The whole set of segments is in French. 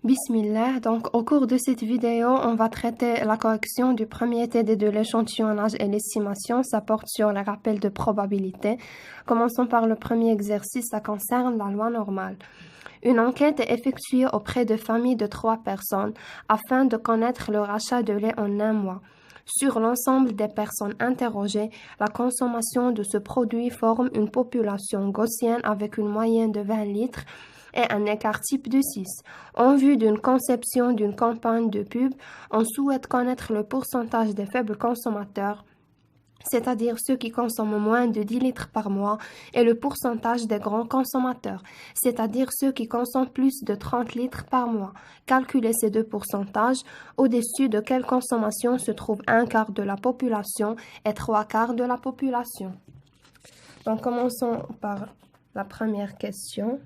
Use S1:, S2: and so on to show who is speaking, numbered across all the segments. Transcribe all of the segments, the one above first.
S1: Bismillah, donc au cours de cette vidéo, on va traiter la correction du premier TD de l'échantillonnage et l'estimation. Ça porte sur les rappels de probabilité. Commençons par le premier exercice, ça concerne la loi normale. Une enquête est effectuée auprès de familles de 3 personnes afin de connaître leur achat de lait en un mois. Sur l'ensemble des personnes interrogées, la consommation de ce produit forme une population gaussienne avec une moyenne de 20 litres et un écart type de 6. En vue d'une conception d'une campagne de pub, on souhaite connaître le pourcentage des faibles consommateurs, c'est-à-dire ceux qui consomment moins de 10 litres par mois, et le pourcentage des grands consommateurs, c'est-à-dire ceux qui consomment plus de 30 litres par mois. Calculer ces deux pourcentages, au-dessus de quelle consommation se trouve un quart de la population et trois quarts de la population. Donc, commençons par la première question.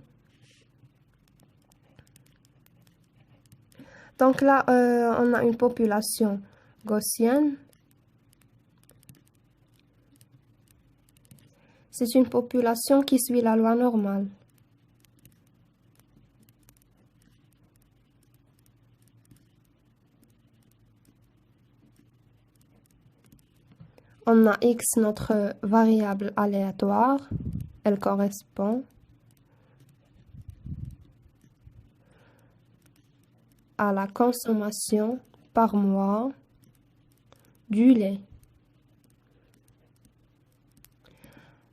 S1: Donc là, on a une population gaussienne. C'est une population qui suit la loi normale. On a x, notre variable aléatoire. Elle correspond à la consommation par mois du lait.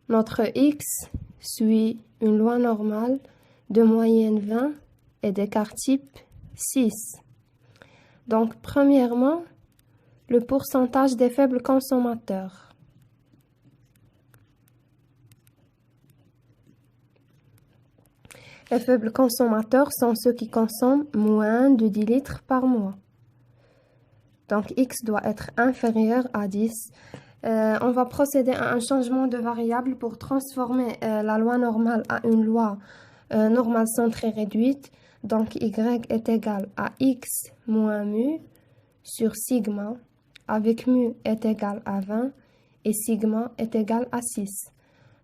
S1: Notre x suit une loi normale de moyenne 20 et d'écart type 6. Donc, premièrement, le pourcentage des faibles consommateurs. Les faibles consommateurs sont ceux qui consomment moins de 10 litres par mois. Donc, x doit être inférieur à 10. On va procéder à un changement de variable pour transformer la loi normale à une loi normale centrée réduite. Donc, y est égal à x moins mu sur sigma, avec mu est égal à 20 et sigma est égal à 6.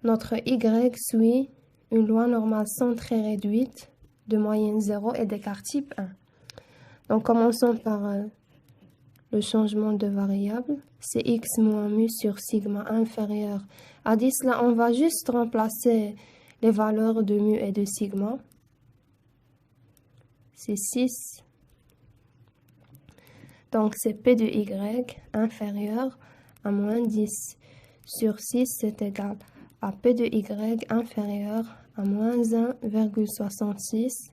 S1: Notre y suit une loi normale centrée réduite de moyenne 0 et d'écart type 1. Donc, commençons par le changement de variable. C'est x moins mu sur sigma inférieur à 10. Là, on va juste remplacer les valeurs de mu et de sigma. C'est 6. Donc, c'est P de y inférieur à moins 10 sur 6, c'est égal à P de y inférieur à moins 1,66.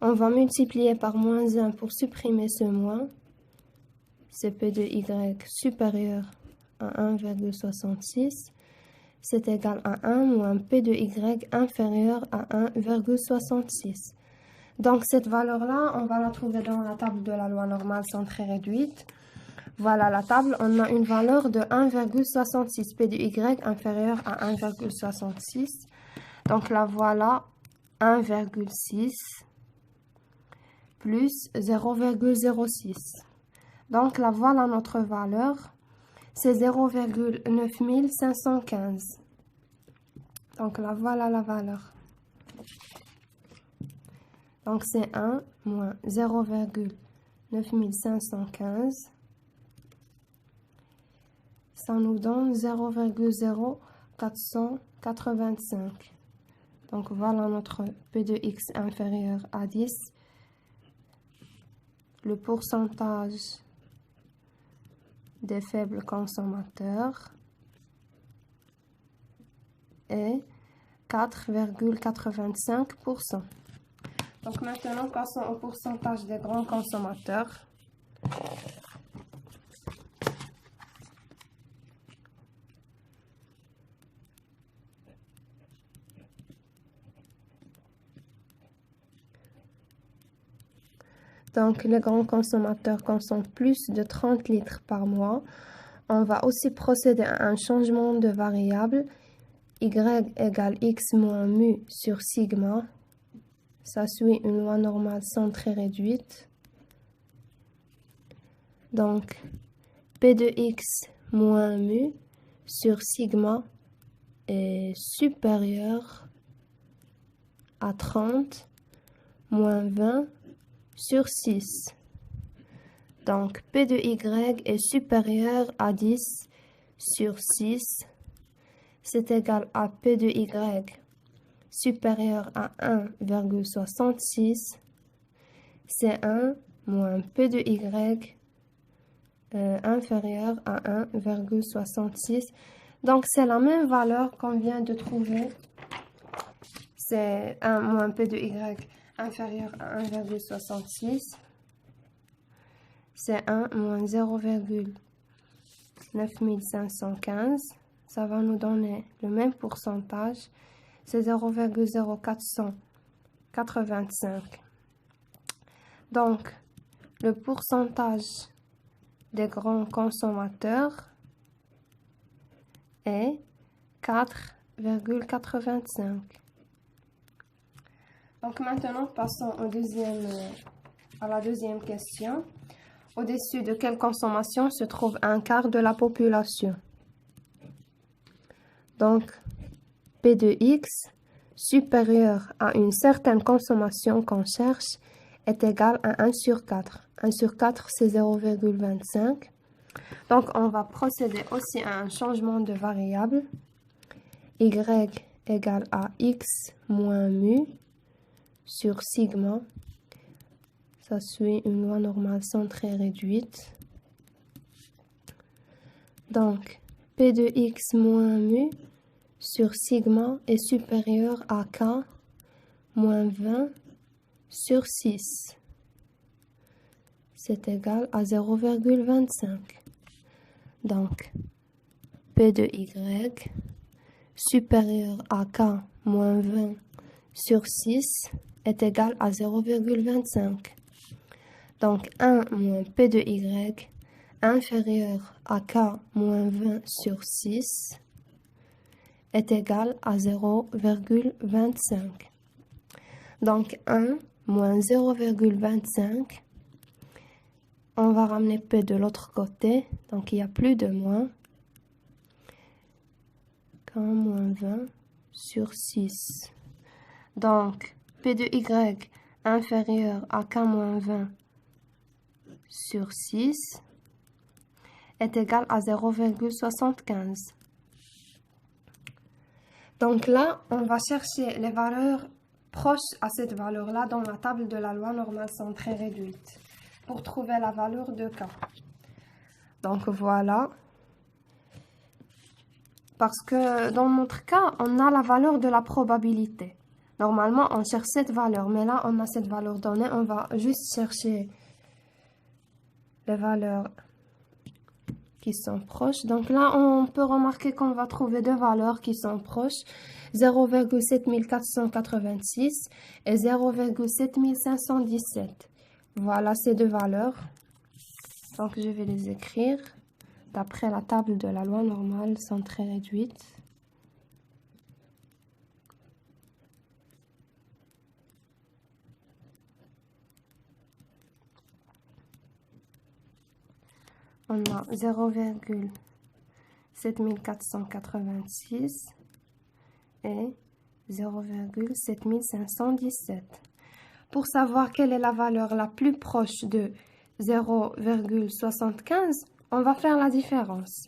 S1: On va multiplier par moins 1 pour supprimer ce moins. C'est P de y supérieur à 1,66. C'est égal à 1 moins P de y inférieur à 1,66. Donc, cette valeur-là, on va la trouver dans la table de la loi normale centrée réduite. Voilà la table. On a une valeur de 1,66. P de y inférieur à 1,66. Donc, la voilà 1,6 plus 0,06. Donc, la voilà notre valeur. C'est 0,9515. Donc, la voilà la valeur. Donc, c'est 1 moins 0,9515. Ça nous donne 0,0485. Donc, voilà notre P de x inférieur à 10. Le pourcentage des faibles consommateurs est 4,85%. Donc maintenant, passons au pourcentage des grands consommateurs. Donc, les grands consommateurs consomment plus de 30 litres par mois. On va aussi procéder à un changement de variable. Y égale x moins mu sur sigma. Ça suit une loi normale centrée réduite. Donc, P de x moins mu sur sigma est supérieur à 30 moins 20 sur 6. Donc, P de Y est supérieur à 10 sur 6. C'est égal à P de Y supérieur à 1,66. C'est 1 moins P de Y inférieur à 1,66. Donc, c'est la même valeur qu'on vient de trouver. C'est 1 moins P de Y inférieur à 1,66. C'est 1 moins 0,9515. Ça va nous donner le même pourcentage. C'est 0,0485. Donc, le pourcentage des grands consommateurs est 4,85. Donc maintenant, passons à la deuxième question. Au-dessus de quelle consommation se trouve un quart de la population? Donc, P de X supérieur à une certaine consommation qu'on cherche est égal à 1 sur 4. 1 sur 4, c'est 0,25. Donc, on va procéder aussi à un changement de variable. Y égale à X moins mu sur sigma. Ça suit une loi normale centrée réduite. Donc, P de X moins mu sur sigma est supérieur à K moins 20 sur 6. C'est égal à 0,25. Donc, P de Y supérieur à K moins 20 sur 6 est égal à 0,25. Donc, 1 moins P de Y inférieur à K moins 20 sur 6 est égal à 0,25. Donc, 1 moins 0,25, on va ramener P de l'autre côté, donc il n'y a plus de moins. K moins 20 sur 6. Donc, P de Y inférieur à K moins 20 sur 6 est égal à 0,75. Donc là, on va chercher les valeurs proches à cette valeur-là dans la table de la loi normale centrée réduite pour trouver la valeur de K. Donc voilà. Parce que dans notre cas, on a la valeur de la probabilité. Normalement, on cherche cette valeur, mais là, on a cette valeur donnée. On va juste chercher les valeurs qui sont proches. Donc là, on peut remarquer qu'on va trouver deux valeurs qui sont proches, 0,7486 et 0,7517. Voilà ces deux valeurs. Donc je vais les écrire d'après la table de la loi normale centrée réduite. On a 0,7486 et 0,7517. Pour savoir quelle est la valeur la plus proche de 0,75, on va faire la différence.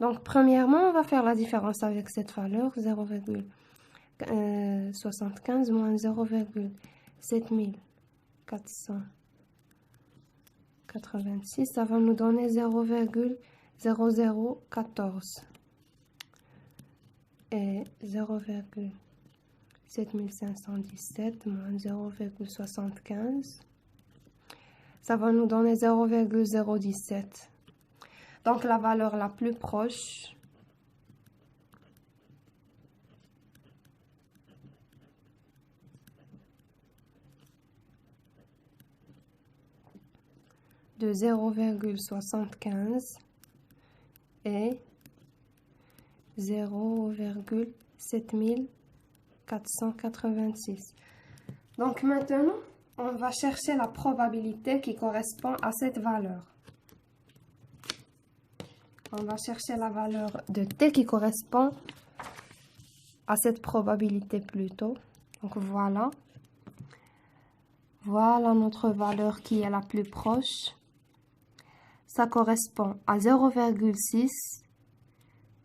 S1: Donc, premièrement, on va faire la différence avec cette valeur, 0,75 moins 0,7486, ça va nous donner 0,0014. Et 0,7517 moins 0,75, ça va nous donner 0,017. Donc, la valeur la plus proche de 0,75 est 0,7486. Donc, maintenant, on va chercher la probabilité qui correspond à cette valeur. On va chercher la valeur de T qui correspond à cette probabilité plutôt. Donc voilà. Voilà notre valeur qui est la plus proche. Ça correspond à 0,6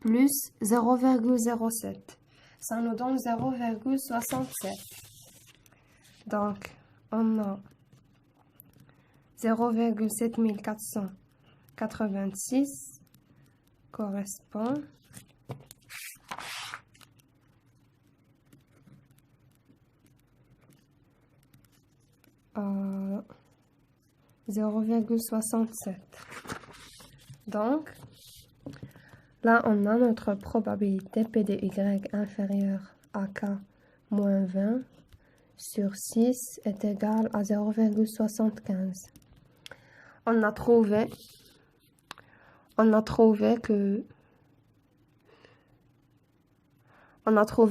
S1: plus 0,07. Ça nous donne 0,67. Donc, on a 0,7486 correspond à 0,67. Donc, là, on a notre probabilité P de Y inférieure à K moins 20 sur 6 est égal à 0,75. On a trouvé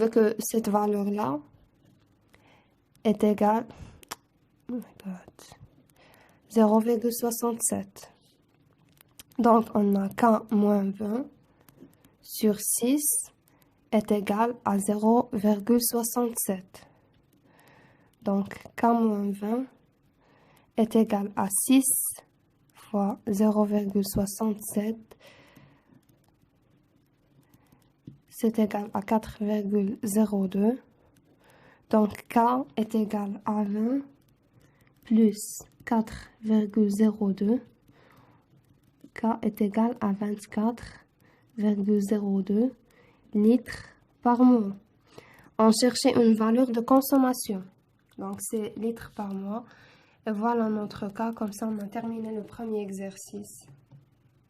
S1: que cette valeur-là est égale 0,67. Donc, on a K moins 20 sur 6 est égal à 0,67. Donc, K moins 20 est égal à 6 fois 0,67. C'est égal à 4,02. Donc, K est égal à 20 plus 4,02. K est égal à 24,02 litres par mois. On cherchait une valeur de consommation. Donc, c'est litres par mois. Et voilà notre cas. Comme ça, on a terminé le premier exercice.